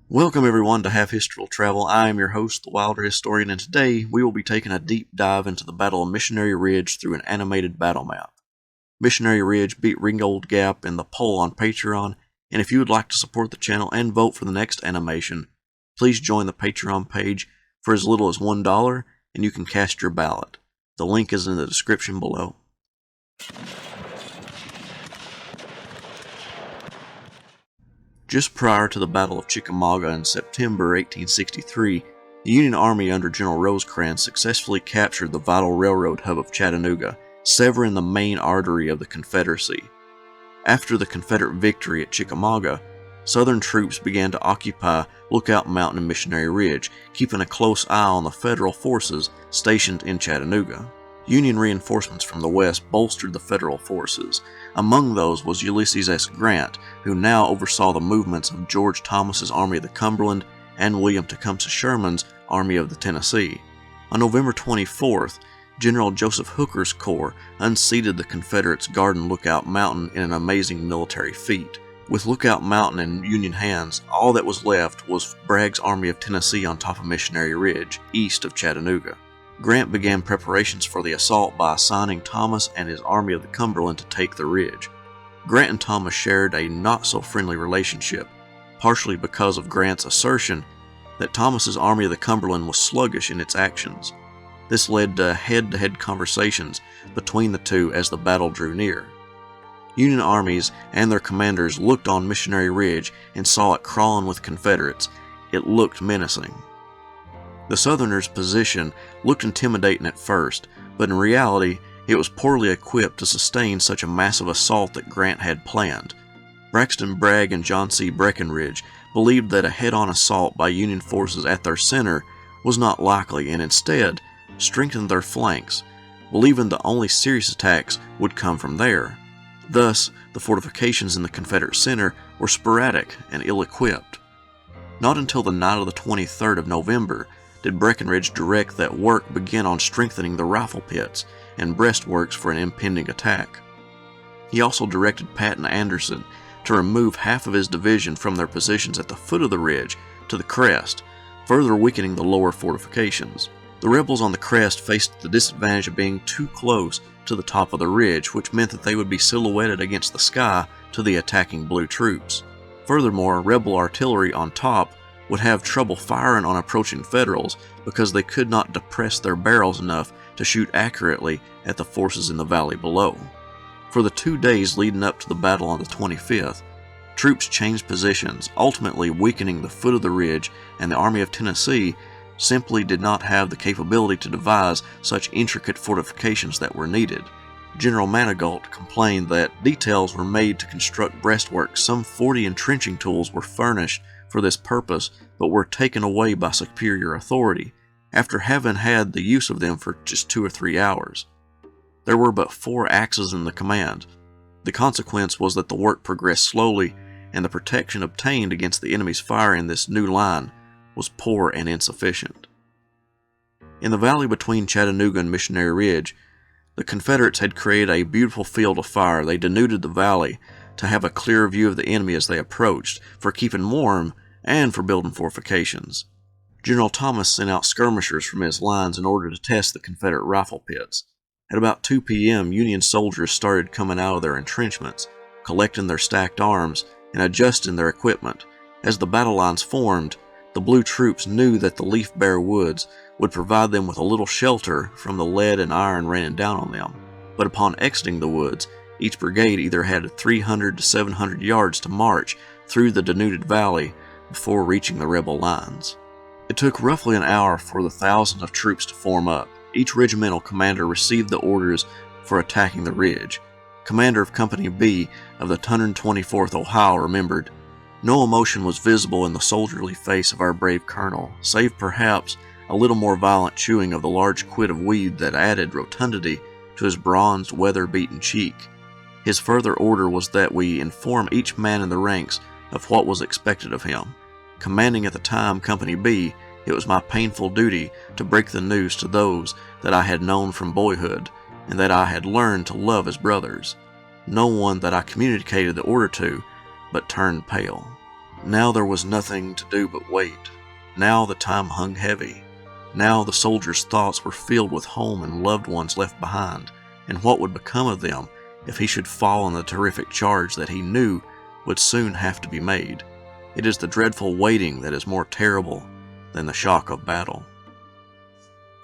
Welcome everyone to Half History Will Travel. I am your host, the Wilder Historian, and today we will be taking a deep dive into the Battle of Missionary Ridge through an animated battle map. Missionary Ridge beat Ringgold Gap in the poll on Patreon, and if you would like to support the channel and vote for the next animation, please join the Patreon page for as little as $1 and you can cast your ballot. The link is in the description below. Just prior to the Battle of Chickamauga in September 1863, the Union Army under General Rosecrans successfully captured the vital railroad hub of Chattanooga, severing the main artery of the Confederacy. After the Confederate victory at Chickamauga, Southern troops began to occupy Lookout Mountain and Missionary Ridge, keeping a close eye on the Federal forces stationed in Chattanooga. Union reinforcements from the west bolstered the Federal forces. Among those was Ulysses S. Grant, who now oversaw the movements of George Thomas's Army of the Cumberland and William Tecumseh Sherman's Army of the Tennessee. On November 24th, General Joseph Hooker's corps unseated the Confederates guarding Lookout Mountain in an amazing military feat. With Lookout Mountain in Union hands, all that was left was Bragg's Army of Tennessee on top of Missionary Ridge, east of Chattanooga. Grant began preparations for the assault by assigning Thomas and his Army of the Cumberland to take the ridge. Grant and Thomas shared a not-so-friendly relationship, partially because of Grant's assertion that Thomas's Army of the Cumberland was sluggish in its actions. This led to head-to-head conversations between the two as the battle drew near. Union armies and their commanders looked on Missionary Ridge and saw it crawling with Confederates. It looked menacing. The Southerners' position looked intimidating at first, but in reality, it was poorly equipped to sustain such a massive assault that Grant had planned. Braxton, Bragg, and John C. Breckinridge believed that a head-on assault by Union forces at their center was not likely and instead strengthened their flanks, believing the only serious attacks would come from there. Thus, the fortifications in the Confederate center were sporadic and ill-equipped. Not until the night of the 23rd of November did Breckinridge direct that work begin on strengthening the rifle pits and breastworks for an impending attack. He also directed Patton Anderson to remove half of his division from their positions at the foot of the ridge to the crest, further weakening the lower fortifications. The rebels on the crest faced the disadvantage of being too close to the top of the ridge, which meant that they would be silhouetted against the sky to the attacking blue troops. Furthermore, rebel artillery on top would have trouble firing on approaching Federals because they could not depress their barrels enough to shoot accurately at the forces in the valley below. For the 2 days leading up to the battle on the 25th, troops changed positions, ultimately weakening the foot of the ridge, and the Army of Tennessee simply did not have the capability to devise such intricate fortifications that were needed. General Manigault complained that details were made to construct breastworks. Some 40 entrenching tools were furnished for this purpose, but were taken away by superior authority, after having had the use of them for just 2 or 3 hours. There were but 4 axes in the command. The consequence was that the work progressed slowly, and the protection obtained against the enemy's fire in this new line was poor and insufficient. In the valley between Chattanooga and Missionary Ridge, the Confederates had created a beautiful field of fire. They denuded the valley to have a clear view of the enemy as they approached, for keeping warm and for building fortifications. General Thomas sent out skirmishers from his lines in order to test the Confederate rifle pits. At about 2 p.m., Union soldiers started coming out of their entrenchments, collecting their stacked arms and adjusting their equipment. As the battle lines formed, the blue troops knew that the leaf-bare woods would provide them with a little shelter from the lead and iron raining down on them. But upon exiting the woods, each brigade either had 300 to 700 yards to march through the denuded valley before reaching the rebel lines. It took roughly an hour for the thousands of troops to form up. Each regimental commander received the orders for attacking the ridge. Commander of Company B of the 124th Ohio remembered, "No emotion was visible in the soldierly face of our brave colonel, save perhaps a little more violent chewing of the large quid of weed that added rotundity to his bronzed, weather-beaten cheek." His further order was that we inform each man in the ranks of what was expected of him. Commanding at the time Company B, it was my painful duty to break the news to those that I had known from boyhood, and that I had learned to love as brothers. No one that I communicated the order to but turned pale. Now there was nothing to do but wait. Now the time hung heavy. Now the soldiers' thoughts were filled with home and loved ones left behind, and what would become of them if he should fall in the terrific charge that he knew would soon have to be made. It is the dreadful waiting that is more terrible than the shock of battle.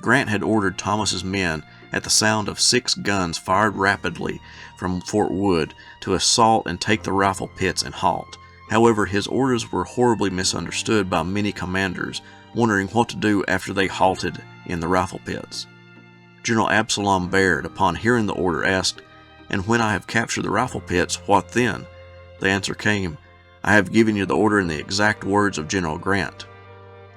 Grant had ordered Thomas's men, at the sound of 6 guns fired rapidly from Fort Wood, to assault and take the rifle pits and halt. However, his orders were horribly misunderstood by many commanders, wondering what to do after they halted in the rifle pits. General Absalom Baird, upon hearing the order, asked, "And when I have captured the rifle pits, what then?" The answer came, "I have given you the order in the exact words of General Grant."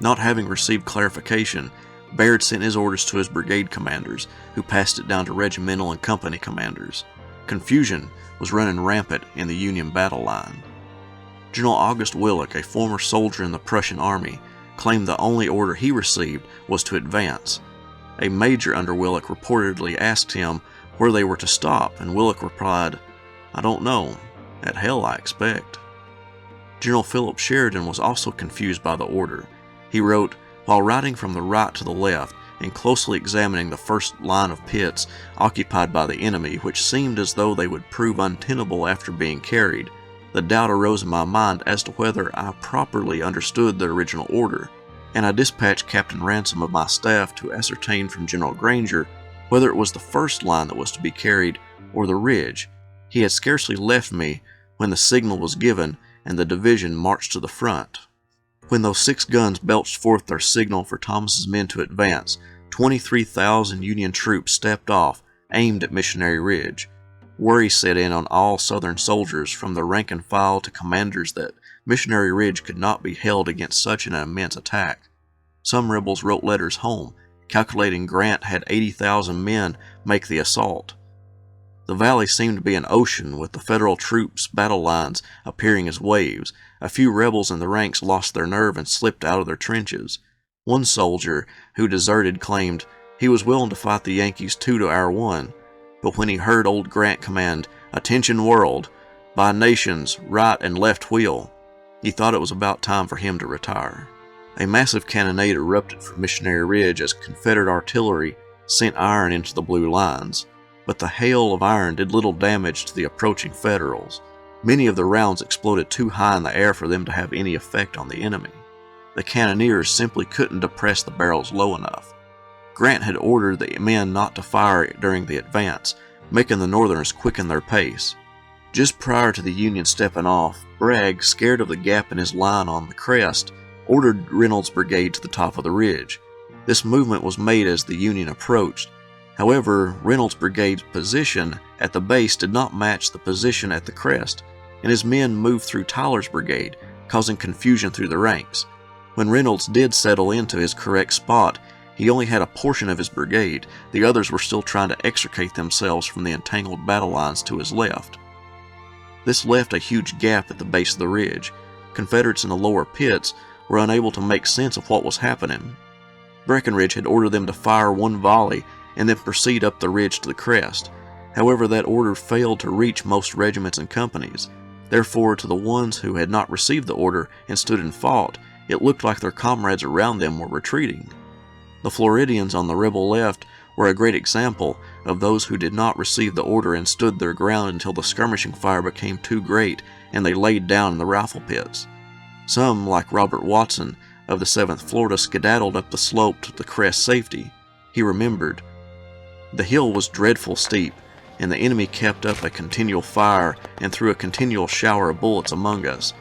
Not having received clarification, Baird sent his orders to his brigade commanders, who passed it down to regimental and company commanders. Confusion was running rampant in the Union battle line. General August Willock, a former soldier in the Prussian army, claimed the only order he received was to advance. A major under Willock reportedly asked him where they were to stop, and Willock replied, "I don't know. At hell, I expect." General Philip Sheridan was also confused by the order. He wrote, "While riding from the right to the left and closely examining the first line of pits occupied by the enemy, which seemed as though they would prove untenable after being carried, the doubt arose in my mind as to whether I properly understood the original order, and I dispatched Captain Ransom of my staff to ascertain from General Granger whether it was the first line that was to be carried or the ridge. He had scarcely left me when the signal was given and the division marched to the front. When those 6 guns belched forth their signal for Thomas's men to advance, 23,000 Union troops stepped off, aimed at Missionary Ridge. Worry set in on all Southern soldiers, from the rank and file to commanders, that Missionary Ridge could not be held against such an immense attack. Some rebels wrote letters home, calculating Grant had 80,000 men make the assault. The valley seemed to be an ocean, with the Federal troops' battle lines appearing as waves. A few rebels in the ranks lost their nerve and slipped out of their trenches. One soldier who deserted claimed he was willing to fight the Yankees 2 to our 1, but when he heard old Grant command, "Attention world, by nations, right and left wheel," he thought it was about time for him to retire. A massive cannonade erupted from Missionary Ridge as Confederate artillery sent iron into the blue lines, but the hail of iron did little damage to the approaching Federals. Many of the rounds exploded too high in the air for them to have any effect on the enemy. The cannoneers simply couldn't depress the barrels low enough. Grant had ordered the men not to fire during the advance, making the Northerners quicken their pace. Just prior to the Union stepping off, Bragg, scared of the gap in his line on the crest, ordered Reynolds' brigade to the top of the ridge. This movement was made as the Union approached. However, Reynolds' brigade's position at the base did not match the position at the crest, and his men moved through Tyler's brigade, causing confusion through the ranks. When Reynolds did settle into his correct spot, he only had a portion of his brigade. The others were still trying to extricate themselves from the entangled battle lines to his left. This left a huge gap at the base of the ridge. Confederates in the lower pits were unable to make sense of what was happening. Breckinridge had ordered them to fire 1 volley and then proceed up the ridge to the crest. However, that order failed to reach most regiments and companies. Therefore, to the ones who had not received the order and stood and fought, it looked like their comrades around them were retreating. The Floridians on the rebel left were a great example of those who did not receive the order and stood their ground until the skirmishing fire became too great and they laid down in the rifle pits. Some, like Robert Watson of the 7th Florida, skedaddled up the slope to the crest safety. He remembered, "The hill was dreadful steep, and the enemy kept up a continual fire and threw a continual shower of bullets among us,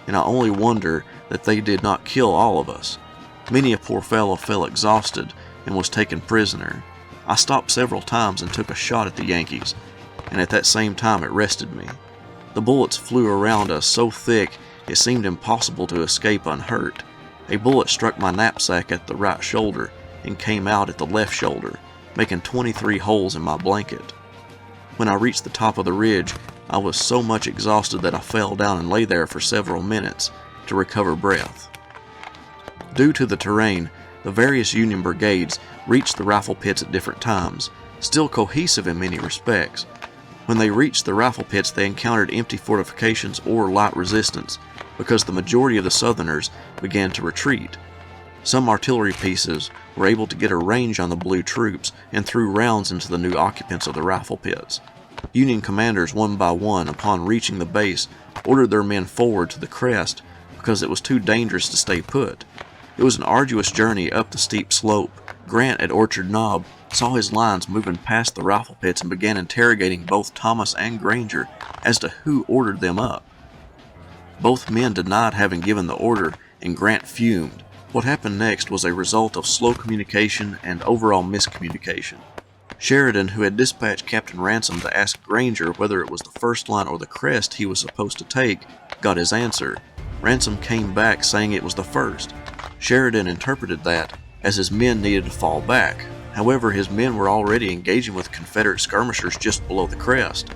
and I only wonder that they did not kill all of us. Many a poor fellow fell exhausted and was taken prisoner. I stopped several times and took a shot at the Yankees, and at that same time it rested me. The bullets flew around us so thick it seemed impossible to escape unhurt. A bullet struck my knapsack at the right shoulder and came out at the left shoulder, making 23 holes in my blanket. When I reached the top of the ridge, I was so much exhausted that I fell down and lay there for several minutes to recover breath." Due to the terrain, the various Union brigades reached the rifle pits at different times, still cohesive in many respects. When they reached the rifle pits, they encountered empty fortifications or light resistance. because the majority of the Southerners began to retreat. Some artillery pieces were able to get a range on the blue troops and threw rounds into the new occupants of the rifle pits. Union commanders, one by one, upon reaching the base, ordered their men forward to the crest because it was too dangerous to stay put. It was an arduous journey up the steep slope. Grant at Orchard Knob saw his lines moving past the rifle pits and began interrogating both Thomas and Granger as to who ordered them up. Both men denied having given the order, and Grant fumed. What happened next was a result of slow communication and overall miscommunication. Sheridan, who had dispatched Captain Ransom to ask Granger whether it was the first line or the crest he was supposed to take, got his answer. Ransom came back saying it was the first. Sheridan interpreted that as his men needed to fall back. However, his men were already engaging with Confederate skirmishers just below the crest.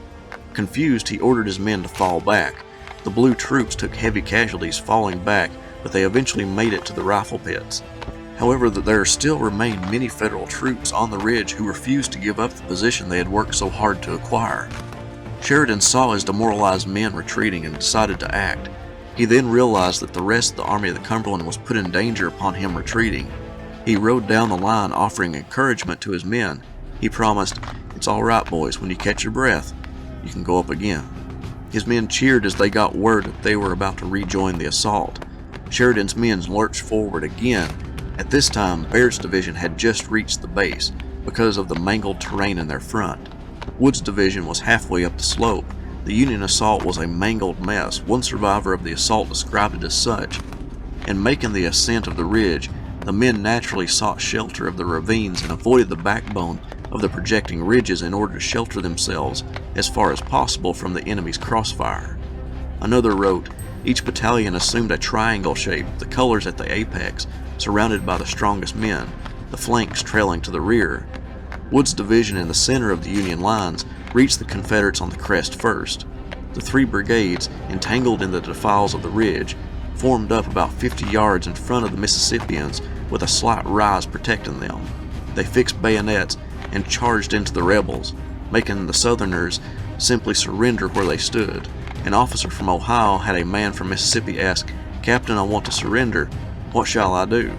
Confused, he ordered his men to fall back. The blue troops took heavy casualties falling back, but they eventually made it to the rifle pits. However, there still remained many Federal troops on the ridge who refused to give up the position they had worked so hard to acquire. Sheridan saw his demoralized men retreating and decided to act. He then realized that the rest of the Army of the Cumberland was put in danger upon him retreating. He rode down the line offering encouragement to his men. He promised, "It's all right, boys, when you catch your breath, you can go up again." His men cheered as they got word that they were about to rejoin the assault. Sheridan's men lurched forward again. At this time, Baird's division had just reached the base because of the mangled terrain in their front. Wood's division was halfway up the slope. The Union assault was a mangled mess. One survivor of the assault described it as such. In making the ascent of the ridge, the men naturally sought shelter of the ravines and avoided the backbone of the projecting ridges in order to shelter themselves as far as possible from the enemy's crossfire. Another wrote, "Each battalion assumed a triangle shape, the colors at the apex, surrounded by the strongest men, the flanks trailing to the rear. Wood's division in the center of the Union lines reached the Confederates on the crest first. The three brigades, entangled in the defiles of the ridge, formed up about 50 yards in front of the Mississippians with a slight rise protecting them. They fixed bayonets and charged into the rebels, making the Southerners simply surrender where they stood. An officer from Ohio had a man from Mississippi ask, 'Captain, I want to surrender. What shall I do?'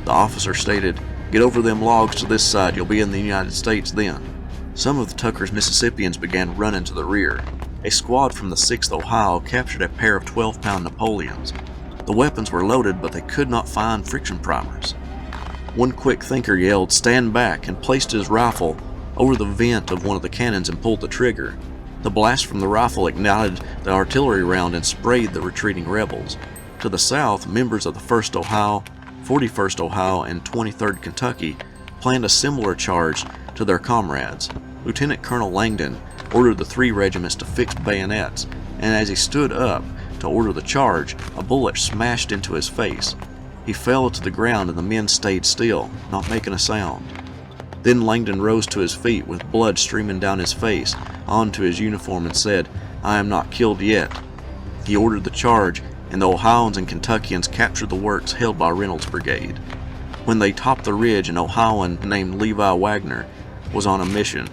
The officer stated, 'Get over them logs to this side. You'll be in the United States then.' Some of the Tucker's Mississippians began running to the rear. A squad from the 6th Ohio captured a pair of 12-pound Napoleons. The weapons were loaded, but they could not find friction primers. One quick thinker yelled, 'Stand back,' and placed his rifle over the vent of one of the cannons and pulled the trigger. The blast from the rifle ignited the artillery round and sprayed the retreating rebels. To the south, members of the 1st Ohio, 41st Ohio, and 23rd Kentucky planned a similar charge to their comrades. Lieutenant Colonel Langdon ordered the three regiments to fix bayonets, and as he stood up to order the charge, a bullet smashed into his face. He fell to the ground and the men stayed still, not making a sound. Then Langdon rose to his feet with blood streaming down his face onto his uniform and said, "I am not killed yet." He ordered the charge, and the Ohioans and Kentuckians captured the works held by Reynolds' brigade. When they topped the ridge, an Ohioan named Levi Wagner was on a mission.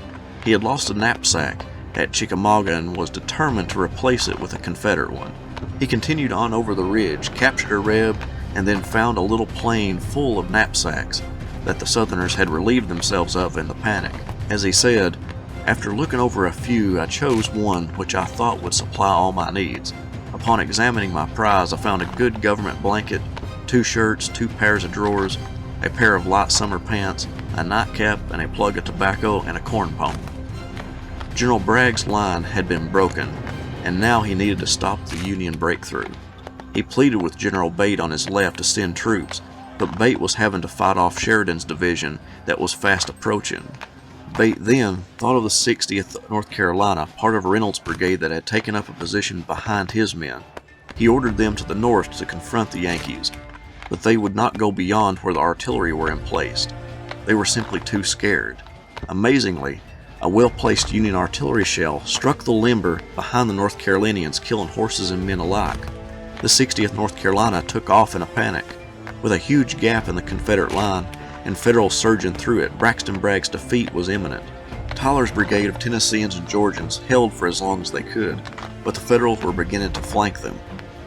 He had lost a knapsack at Chickamauga and was determined to replace it with a Confederate one. He continued on over the ridge, captured a reb, and then found a little plain full of knapsacks that the Southerners had relieved themselves of in the panic. As he said, "After looking over a few, I chose one which I thought would supply all my needs. Upon examining my prize, I found a good government blanket, 2 shirts, 2 pairs of drawers, a pair of light summer pants, a nightcap, and a plug of tobacco and a corn pone." General Bragg's line had been broken, and now he needed to stop the Union breakthrough. He pleaded with General Bate on his left to send troops, but Bate was having to fight off Sheridan's division that was fast approaching. Bate then thought of the 60th North Carolina, part of Reynolds' brigade that had taken up a position behind his men. He ordered them to the north to confront the Yankees, but they would not go beyond where the artillery were emplaced. They were simply too scared. Amazingly, a well-placed Union artillery shell struck the limber behind the North Carolinians, killing horses and men alike. The 60th North Carolina took off in a panic. With a huge gap in the Confederate line and Federals surging through it, Braxton Bragg's defeat was imminent. Tyler's brigade of Tennesseans and Georgians held for as long as they could, but the Federals were beginning to flank them.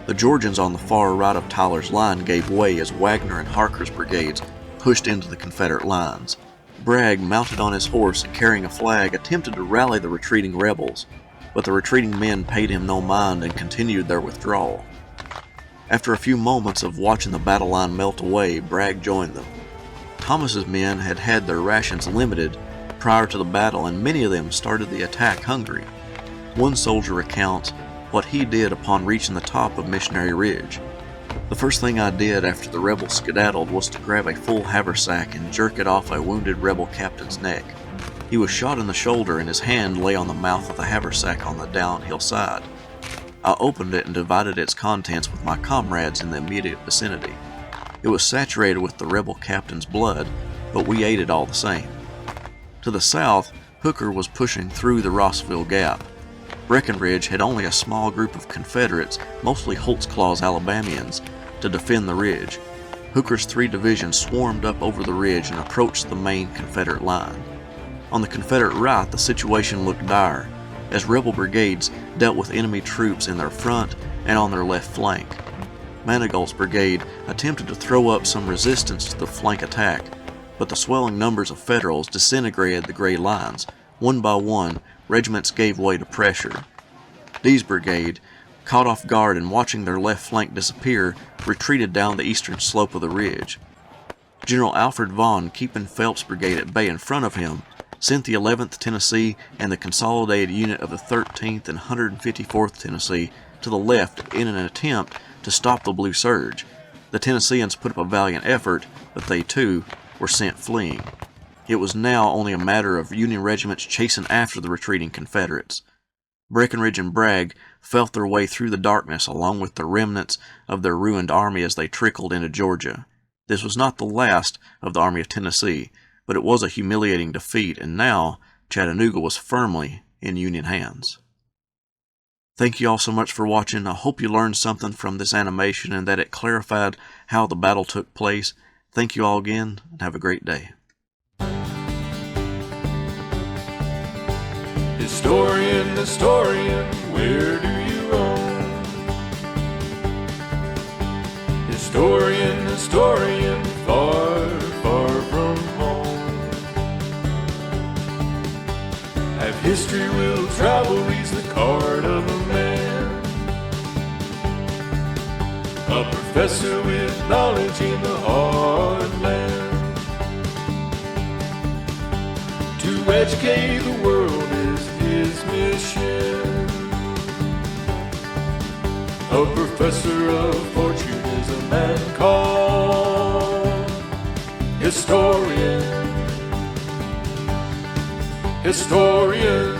The Georgians on the far right of Tyler's line gave way as Wagner and Harker's brigades pushed into the Confederate lines. Bragg, mounted on his horse and carrying a flag, attempted to rally the retreating rebels, but the retreating men paid him no mind and continued their withdrawal. After a few moments of watching the battle line melt away, Bragg joined them. Thomas's men had had their rations limited prior to the battle, and many of them started the attack hungry. One soldier recounts what he did upon reaching the top of Missionary Ridge. The first thing I did after the rebels skedaddled was to grab a full haversack and jerk it off a wounded rebel captain's neck. He was shot in the shoulder and his hand lay on the mouth of the haversack on the downhill side. I opened it and divided its contents with my comrades in the immediate vicinity. It was saturated with the rebel captain's blood, but we ate it all the same. To the south, Hooker was pushing through the Rossville Gap. Breckinridge had only a small group of Confederates, mostly Holtzclaw's Alabamians, to defend the ridge. Hooker's 3 divisions swarmed up over the ridge and approached the main Confederate line. On the Confederate right, the situation looked dire, as rebel brigades dealt with enemy troops in their front and on their left flank. Manigault's brigade attempted to throw up some resistance to the flank attack, but the swelling numbers of Federals disintegrated the gray lines. One by one, regiments gave way to pressure. Dee's brigade, caught off guard and watching their left flank disappear, retreated down the eastern slope of the ridge. General Alfred Vaughn, keeping Phelps' brigade at bay in front of him, sent the 11th Tennessee and the consolidated unit of the 13th and 154th Tennessee to the left in an attempt to stop the Blue Surge. The Tennesseans put up a valiant effort, but they too were sent fleeing. It was now only a matter of Union regiments chasing after the retreating Confederates. Breckinridge and Bragg felt their way through the darkness along with the remnants of their ruined army as they trickled into Georgia. This was not the last of the Army of Tennessee, but it was a humiliating defeat, and now Chattanooga was firmly in Union hands. Thank you all so much for watching. I hope you learned something from this animation and that it clarified how the battle took place. Thank you all again, and have a great day. Historian, historian, where do you roam? Historian, historian, far, far from home. Have history will travel reads the card of a man, a professor with knowledge in the hard land. To educate the world is his mission. A professor of fortune is a man called historian. Historian.